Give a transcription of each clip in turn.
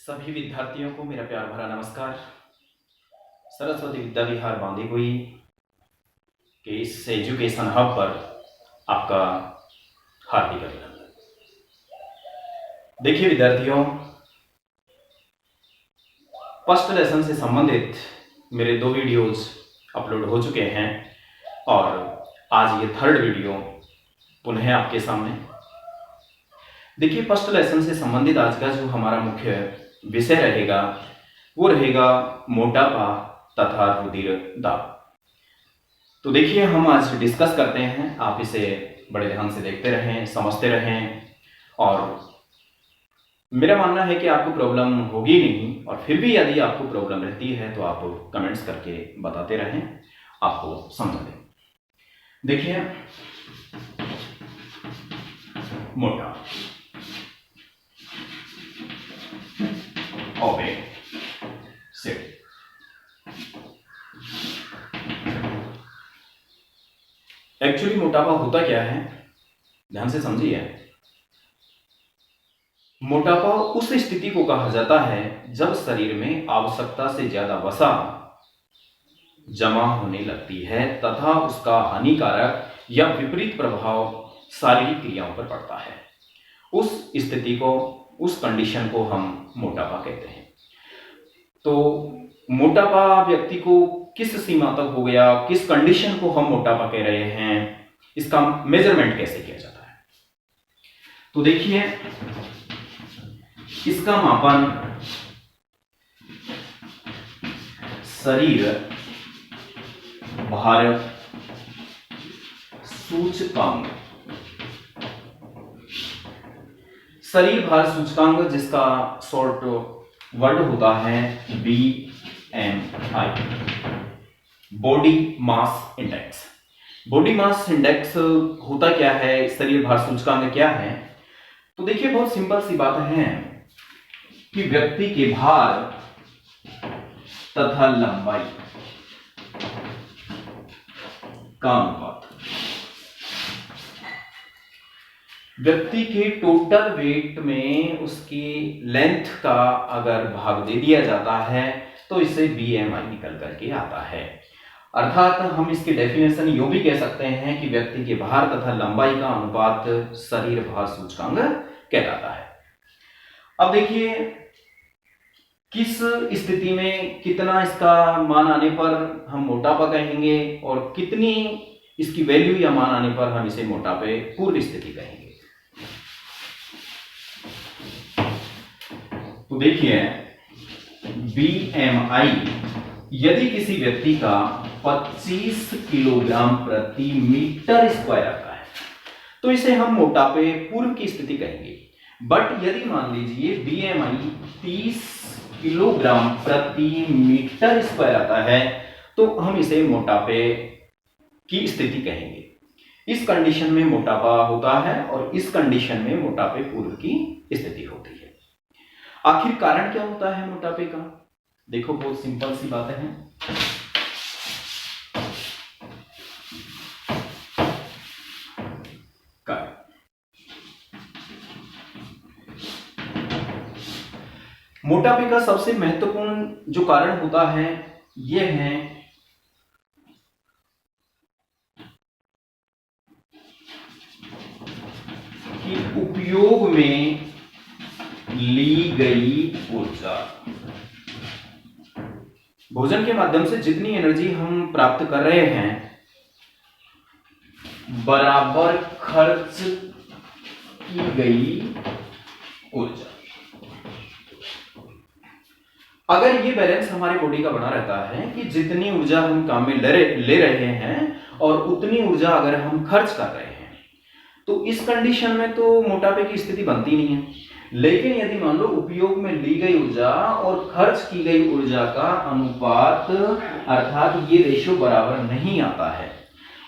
सभी विद्यार्थियों को मेरा प्यार भरा नमस्कार। सरस्वती विद्या विहार बांदीकुई के इस एजुकेशन हब पर आपका हार्दिक अभिनंदन। देखिए विद्यार्थियों, फर्स्ट लेसन से संबंधित मेरे 2 वीडियोस अपलोड हो चुके हैं और आज ये थर्ड वीडियो पुनः आपके सामने। देखिए, फर्स्ट लेसन से संबंधित आज का जो हमारा मुख्य विषय रहेगा वो रहेगा मोटापा तथा रुधिर दाब। तो देखिए, हम आज डिस्कस करते हैं, आप इसे बड़े ध्यान से देखते रहें, समझते रहें और मेरा मानना है कि आपको प्रॉब्लम होगी नहीं, और फिर भी यदि आपको प्रॉब्लम रहती है तो आप कमेंट्स करके बताते रहें, आपको समझा दें। देखिए, मोटा ओके सिट। एक्चुअली मोटापा होता क्या है, ध्यान से समझिए। मोटापा उस स्थिति को कहा जाता है जब शरीर में आवश्यकता से ज्यादा वसा जमा होने लगती है तथा उसका हानिकारक या विपरीत प्रभाव शारीरिक क्रियाओं पर पड़ता है। उस स्थिति को, उस कंडीशन को हम मोटापा कहते हैं। तो मोटापा व्यक्ति को किस सीमा तक हो गया, किस कंडीशन को हम मोटापा कह रहे हैं, इसका मेजरमेंट कैसे किया जाता है। तो देखिए, इसका मापन शरीर भार सूचकांक, शरीर भार सूचकांक जिसका शॉर्ट वर्ड होता है BMI, body mass index. Body mass index होता क्या है, शरीर भार सूचकांक क्या है? तो देखिए, बहुत सिंपल सी बात है कि व्यक्ति के भार तथा लंबाई का अनुपात, व्यक्ति के टोटल वेट में उसकी लेंथ का अगर भाग दे दिया जाता है तो इसे BMI निकल करके आता है। अर्थात हम इसकी डेफिनेशन यूं भी कह सकते हैं कि व्यक्ति के भार तथा लंबाई का अनुपात शरीर भार सूचकांक कहलाता है। अब देखिए, किस स्थिति में कितना इसका मान आने पर हम मोटापा कहेंगे और कितनी इसकी वैल्यू या मान आने पर हम इसे मोटापे पूर्व स्थिति कहेंगे। तो देखिए, BMI यदि किसी व्यक्ति का 25 किलोग्राम प्रति मीटर स्क्वायर आता है तो इसे हम मोटापे पूर्व की स्थिति कहेंगे। बट यदि मान लीजिए BMI 30 किलोग्राम प्रति मीटर स्क्वायर आता है तो हम इसे मोटापे की स्थिति कहेंगे। इस कंडीशन में मोटापा होता है और इस कंडीशन में मोटापे पूर्व की स्थिति होती है। आखिर कारण क्या होता है मोटापे का? देखो, बहुत सिंपल सी बात है। मोटापे का सबसे महत्वपूर्ण जो कारण होता है यह है कि उपयोग में ली गई ऊर्जा। भोजन के माध्यम से जितनी एनर्जी हम प्राप्त कर रहे हैं बराबर खर्च की गई ऊर्जा। अगर ये बैलेंस हमारी बॉडी का बना रहता है कि जितनी ऊर्जा हम काम में ले रहे हैं और उतनी ऊर्जा अगर हम खर्च कर रहे हैं तो इस कंडीशन में तो मोटापे की स्थिति बनती नहीं है। लेकिन यदि मान लो उपयोग में ली गई ऊर्जा और खर्च की गई ऊर्जा का अनुपात अर्थात ये रेशियो बराबर नहीं आता है,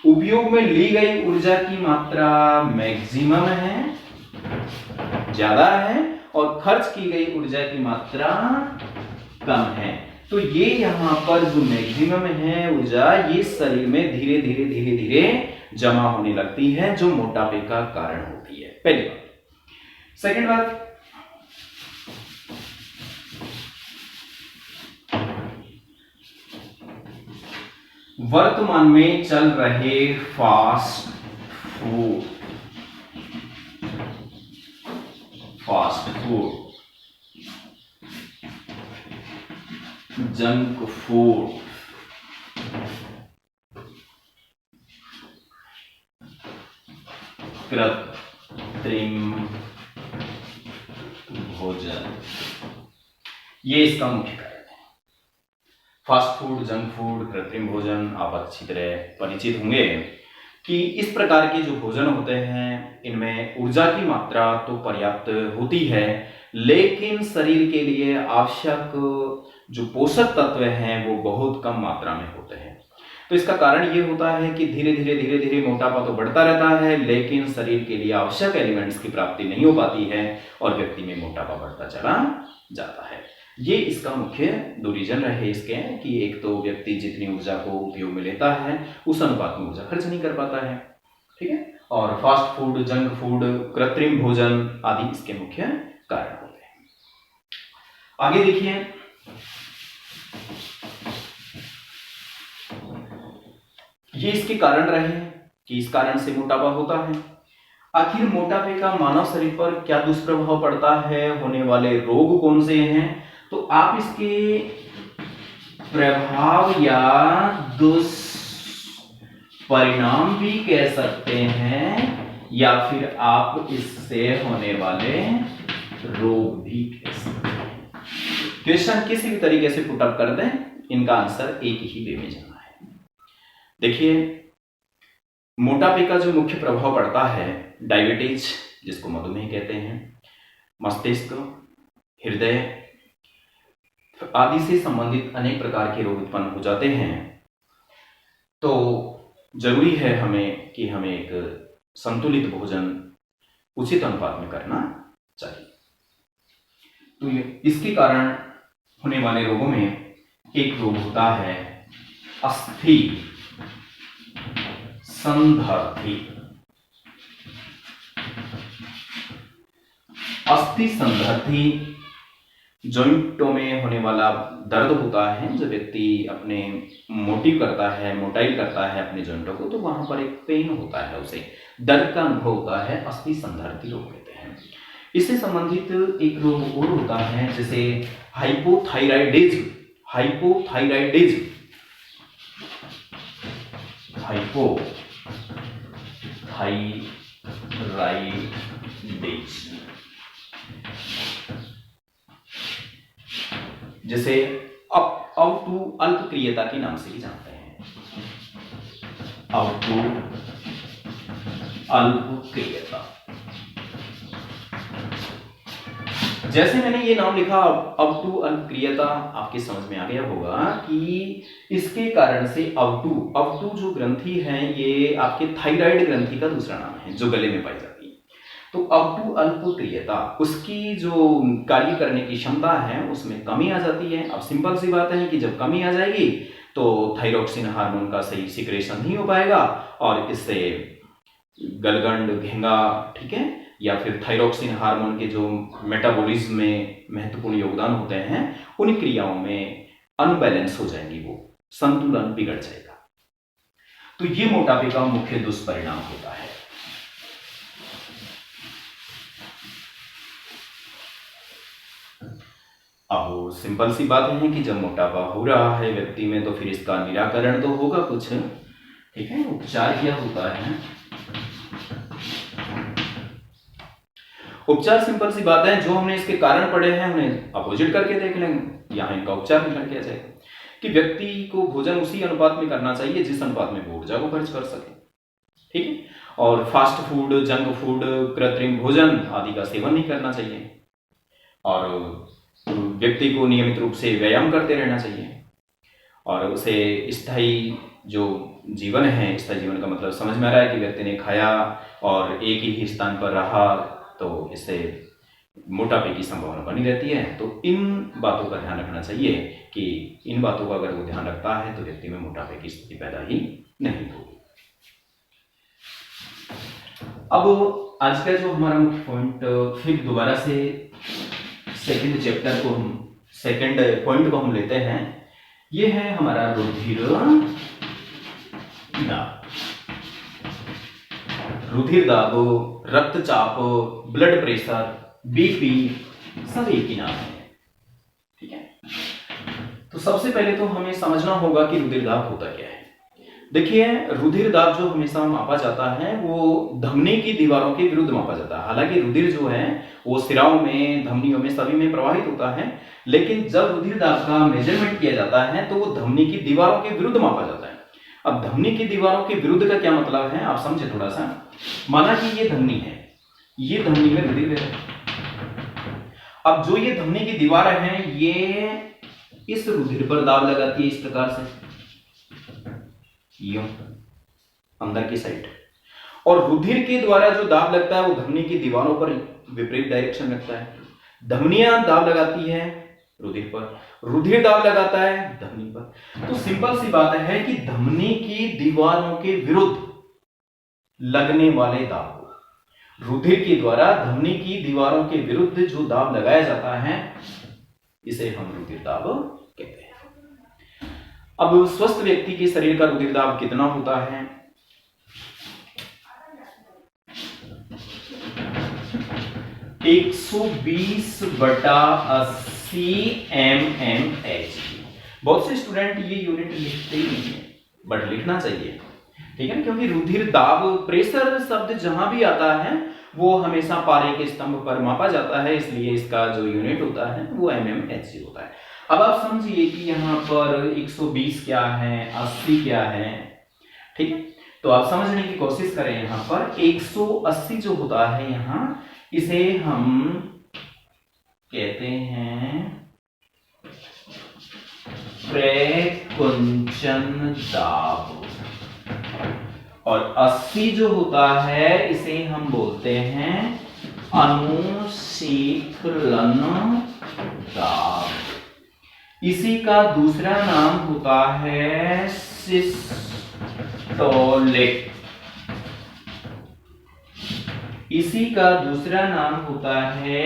उपयोग में ली गई ऊर्जा की मात्रा मैक्सिमम है, ज्यादा है, और खर्च की गई ऊर्जा की मात्रा कम है, तो ये यहाँ पर जो मैक्सिमम है ऊर्जा, ये शरीर में धीरे धीरे धीरे धीरे जमा होने लगती है, जो मोटापे का कारण होती है। पहली बात। सेकंड बात, वर्तमान में चल रहे फास्ट फूड, जंक फूड, कृत्रिम भोजन, ये इसका मुख्य कारण है। फास्ट फूड, जंक फूड, कृत्रिम भोजन, आप अच्छी तरह परिचित होंगे कि इस प्रकार के जो भोजन होते हैं इनमें ऊर्जा की मात्रा तो पर्याप्त होती है, लेकिन शरीर के लिए आवश्यक जो पोषक तत्व हैं वो बहुत कम मात्रा में होते हैं। तो इसका कारण ये होता है कि धीरे धीरे मोटापा तो बढ़ता रहता है, लेकिन शरीर के लिए आवश्यक एलिमेंट्स की प्राप्ति नहीं हो पाती है और व्यक्ति में मोटापा बढ़ता चला जाता है। ये इसका मुख्य दो रीजन रहे इसके कि एक तो व्यक्ति जितनी ऊर्जा को उपयोग में लेता है उस अनुपात में ऊर्जा खर्च नहीं कर पाता है, ठीक है, और फास्ट फूड, जंक फूड, कृत्रिम भोजन आदि इसके मुख्य कारण होते हैं। आगे देखिए, ये इसके कारण रहे कि इस कारण से मोटापा होता है। आखिर मोटापे का मानव शरीर पर क्या दुष्प्रभाव पड़ता है, होने वाले रोग कौन से हैं, तो आप इसके प्रभाव या दुष्परिणाम भी कह सकते हैं या फिर आप इससे होने वाले रोग भी कह सकते हैं। क्वेश्चन किसी भी तरीके से पुट अप कर दें, इनका आंसर एक ही वे में जाना है। देखिए, मोटापे का जो मुख्य प्रभाव पड़ता है, डायबिटीज जिसको मधुमेह कहते हैं, मस्तिष्क, हृदय आदि से संबंधित अनेक प्रकार के रोग उत्पन्न हो जाते हैं। तो जरूरी है हमें कि हमें एक संतुलित भोजन उचित अनुपात में करना चाहिए। तो इसके कारण होने वाले रोगों में एक रोग होता है अस्थि संधि। अस्थि संधि जॉइंटों में होने वाला दर्द होता है। जब व्यक्ति अपने मोटाई करता है अपने जॉइंटों को, तो वहां पर एक पेन होता है, उसे दर्द का अनुभव होता है, अस्थि संधि रोग कहते हैं। इससे संबंधित एक रोग और होता है जैसे हाइपोथायराइडिज्म। जिसे अवटु अल्पक्रियता के नाम से भी जानते हैं। अवटु अल्पक्रियता, जैसे मैंने ये नाम लिखा अवटु अल्पक्रियता, आपके समझ में आ गया होगा कि इसके कारण से अवटु जो ग्रंथि है ये आपके थायराइड ग्रंथि का दूसरा नाम है जो गले में पाई जाती है। तो अवटु अल्पक्रियता, उसकी जो कार्य करने की क्षमता है उसमें कमी आ जाती है। अब सिंपल सी बात है कि जब कमी आ जाएगी तो थायरॉक्सिन हार्मोन का सही सिक्रेशन नहीं हो पाएगा और इससे गलगंड, घेंगा, ठीक है, या फिर थायरॉक्सिन हार्मोन के जो मेटाबॉलिज्म में महत्वपूर्ण योगदान होते हैं उन क्रियाओं में अनबैलेंस हो जाएंगी, वो संतुलन बिगड़ जाएगा। तो ये मोटापे का मुख्य दुष्परिणाम होता है। अब सिंपल सी बात है कि जब मोटापा हो रहा है व्यक्ति में तो फिर इसका निराकरण तो होगा कुछ, ठीक है। उपचार क्या होता है? उपचार सिंपल सी बात है, जो हमने इसके कारण पढ़े हैं उन्हें अपोजिट करके देख लेंगे, यहां इनका उपचार निकल के आ जाएगा कि व्यक्ति को भोजन उसी अनुपात में करना चाहिए जिस अनुपात में वो ऊर्जा को खर्च कर सके, ठीक है। और फास्ट फूड, जंक फूड, कृत्रिम भोजन आदि का सेवन नहीं करना चाहिए और व्यक्ति को नियमित रूप से व्यायाम करते रहना चाहिए और उसे स्थायी जो जीवन है, स्थायी जीवन का मतलब समझ में आ रहा है कि व्यक्ति ने खाया और एक ही स्थान पर रहा तो इससे मोटापे की संभावना बनी रहती है। तो इन बातों का ध्यान रखना चाहिए कि इन बातों का अगर वो ध्यान रखता है तो व्यक्ति में मोटापे की स्थिति पैदा ही नहीं होगी। अब आज का जो हमारा मुख्य पॉइंट, फिर दोबारा से सेकंड चैप्टर को सेकंड पॉइंट को हम लेते हैं, ये है हमारा रुधिर दाब, रुधिर दाब, रक्तचाप, ब्लड प्रेशर, बीपी सब एक ही नाम है। ठीक है, तो सबसे पहले तो हमें समझना होगा कि रुधिर दाब होता क्या है। देखिए, रुधिर दाब जो हमेशा मापा जाता है वो धमनी की दीवारों के विरुद्ध मापा जाता है। हालांकि रुधिर जो है वो सिराओं में, धमनियों में, सभी में प्रवाहित होता है, लेकिन जब रुधिर दाब का मेजरमेंट किया जाता है तो वो धमनी की दीवारों के विरुद्ध मापा जाता है। अब धमनी की दीवारों के विरुद्ध का क्या मतलब है, आप समझे थोड़ा सा। माना कि ये धमनी है, ये धमनी में रुधिर बह रहा है। अब जो ये धमनी की दीवार है ये इस रुधिर पर दाब लगाती है इस प्रकार से, यूं अंदर की साइड, और रुधिर के द्वारा जो दाब लगता है वो धमनी की दीवारों पर विपरीत डायरेक्शन लगता है। धमनियां दाब लगाती है रुधिर पर, रुधिर दाब लगाता है धमनी पर। तो सिंपल सी बात है कि धमनी की दीवारों के विरुद्ध लगने वाले दाब को रुधिर के द्वारा धमनी की दीवारों के विरुद्ध जो दाब लगाया जाता है इसे हम रुधिर दाब कहते हैं। अब स्वस्थ व्यक्ति के शरीर का रुधिर दाब कितना होता है? 120/80 mmHg। बहुत से स्टूडेंट ये यूनिट लिखते ही नहीं है, बट लिखना चाहिए, ठीक है, क्योंकि रुधिर दाब, प्रेशर शब्द जहां भी आता है वो हमेशा पारे के स्तंभ पर मापा जाता है, इसलिए इसका जो यूनिट होता है वो mmHg होता है। अब आप समझिए कि यहाँ पर 120 क्या है, 80 क्या है, ठीक है, तो आप समझने की कोशिश करें। यहाँ पर 180 जो होता है यहाँ, इसे हम कहते हैं प्रकुंचन दाब, और 80 जो होता है इसे हम बोलते हैं अनुशीतलन दाब। इसी का दूसरा नाम होता है सिस्टोलिक, इसी का दूसरा नाम होता है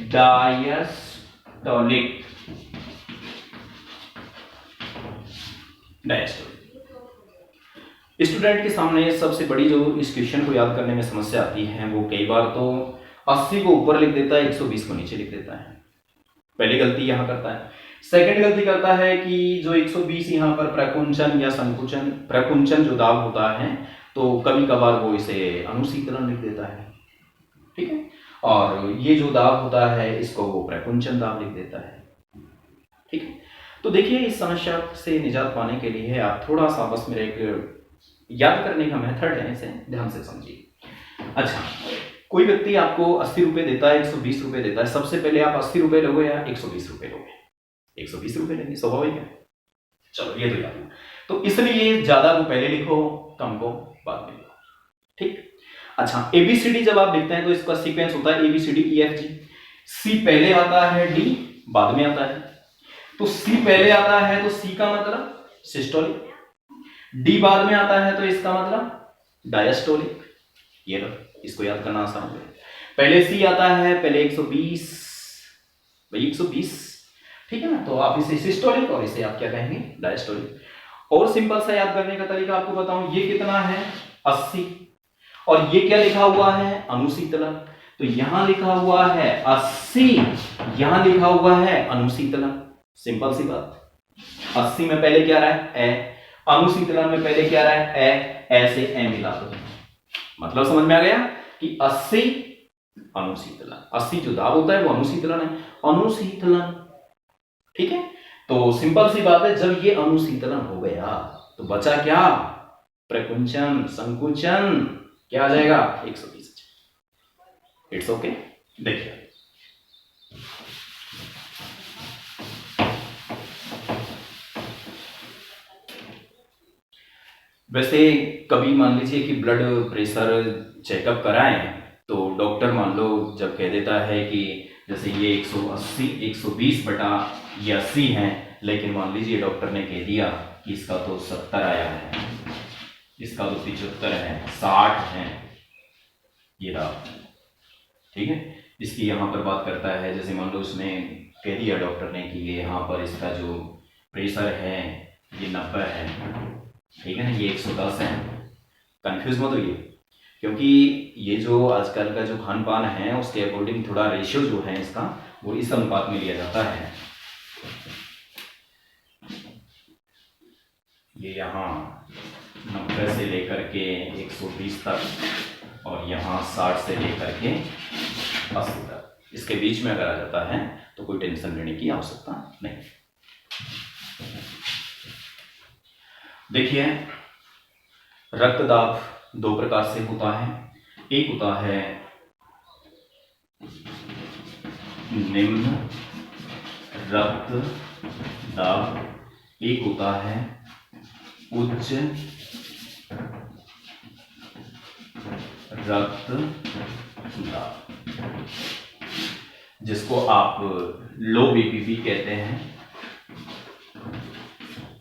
डायस्टोलिक। स्टूडेंट के सामने सबसे बड़ी जो इस क्वेश्चन को याद करने में समस्या आती है वो कई बार तो 80 को ऊपर लिख देता है, 120 को नीचे लिख देता है। पहली गलती यहां करता है। सेकंड गलती करता है कि जो 120 यहाँ पर प्रकुंचन या संकुचन, प्रकुंचन जो दाब होता है तो कभी कभार वो इसे अनुशीतलन लिख देता है, ठीक है, और ये जो दाब होता है इसको वो प्रकुंचन दाब लिख देता है, ठीक है। तो देखिए, इस समस्या से निजात पाने के लिए आप थोड़ा सा बस मेरा एक याद करने का मेथड है, इसे ध्यान से समझिए। अच्छा, कोई व्यक्ति आपको 80 रुपए देता है, 120 रुपए देता है, सबसे पहले आप 80 रुपए लोगे या 120 रुपए लोगे? 120 रुपए लेंगे, स्वाभाविक है। चलो ये तो याद है, तो इसलिए ज्यादा को पहले लिखो, कम को बाद में लिखो, ठीक। अच्छा, एबीसीडी जब आप लिखते हैं तो इसका सीक्वेंस होता है ABCDEFG। सी पहले आता है, डी बाद में आता है। तो सी पहले आता है तो सी का मतलब सिस्टोलिक, डी बाद में आता है तो इसका मतलब डायस्टोलिक। ये लो, इसको याद करना आसान है। पहले सी आता है, पहले 120, भाई 120, ठीक है ना, तो आप इसे सिस्टोलिक और इसे आप क्या कहेंगे, डायस्टोलिक। और सिंपल सा याद करने का तरीका आपको बताऊं, ये कितना है 80, और ये क्या लिखा हुआ है, अनुशीतलन। तो यहां लिखा हुआ है 80, यहां लिखा हुआ है अनुशीतलन। सिंपल सी बात, 80 में पहले क्या रहा है, ए, अनुशीतलन में पहले क्या रहा है, ए, ऐसे ए मिला दो, मतलब समझ में आ गया कि 80 अनुशीतलन, 80 जो दाब होता है वो अनुशीतलन है, अनुशीतलन, ठीक है। तो सिंपल सी बात है, जब ये अनुशीतलन हो गया तो बचा क्या, प्रकुंचन, संकुचन, क्या आ जाएगा 120। It's okay. देखिए, वैसे कभी मान लीजिए कि ब्लड प्रेशर चेकअप कराएं तो डॉक्टर मान लो जब कह देता है कि जैसे ये 180, 120/80 है, लेकिन मान लीजिए डॉक्टर ने कह दिया कि इसका तो 70 आया है, इसका तो 75 है, 60 है, ये रहा, ठीक है। इसकी यहाँ पर बात करता है, जैसे मान लो उसने कह दिया डॉक्टर ने कि ये यहाँ पर इसका जो प्रेशर है ये 90 है, ठीक है ना, ये 110 है। कंफ्यूज मत होइए, क्योंकि ये जो आजकल का जो खान पान है उसके अकॉर्डिंग थोड़ा रेशियो जो है इसका वो इस अनुपात में लिया जाता है। ये यहाँ 90 से लेकर के 120 तक और यहाँ 60 से लेकर के 80 तक, इसके बीच में अगर आ जाता है तो कोई टेंशन लेने की आवश्यकता नहीं। देखिए, रक्तदाब दो प्रकार से होता है। एक होता है निम्न रक्तदाब, एक होता है उच्च रक्तदाब, जिसको आप लो बीपी कहते हैं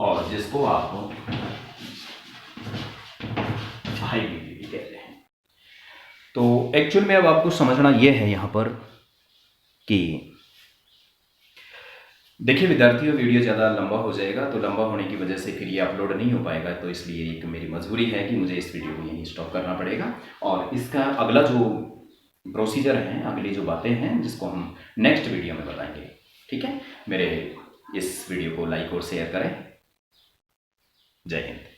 और जिसको आप हाई बीपी कहते हैं। तो एक्चुअल में अब आपको समझना यह है यहाँ पर कि देखिए विद्यार्थियों, वीडियो ज़्यादा लंबा हो जाएगा, तो लंबा होने की वजह से फिर ये अपलोड नहीं हो पाएगा, तो इसलिए एक मेरी मजबूरी है कि मुझे इस वीडियो को यहीं स्टॉप करना पड़ेगा। और इसका अगला जो प्रोसीजर है, अगली जो बातें हैं, जिसको हम नेक्स्ट वीडियो में बताएंगे। ठीक है, मेरे इस वीडियो को लाइक और शेयर करें। जय हिंद।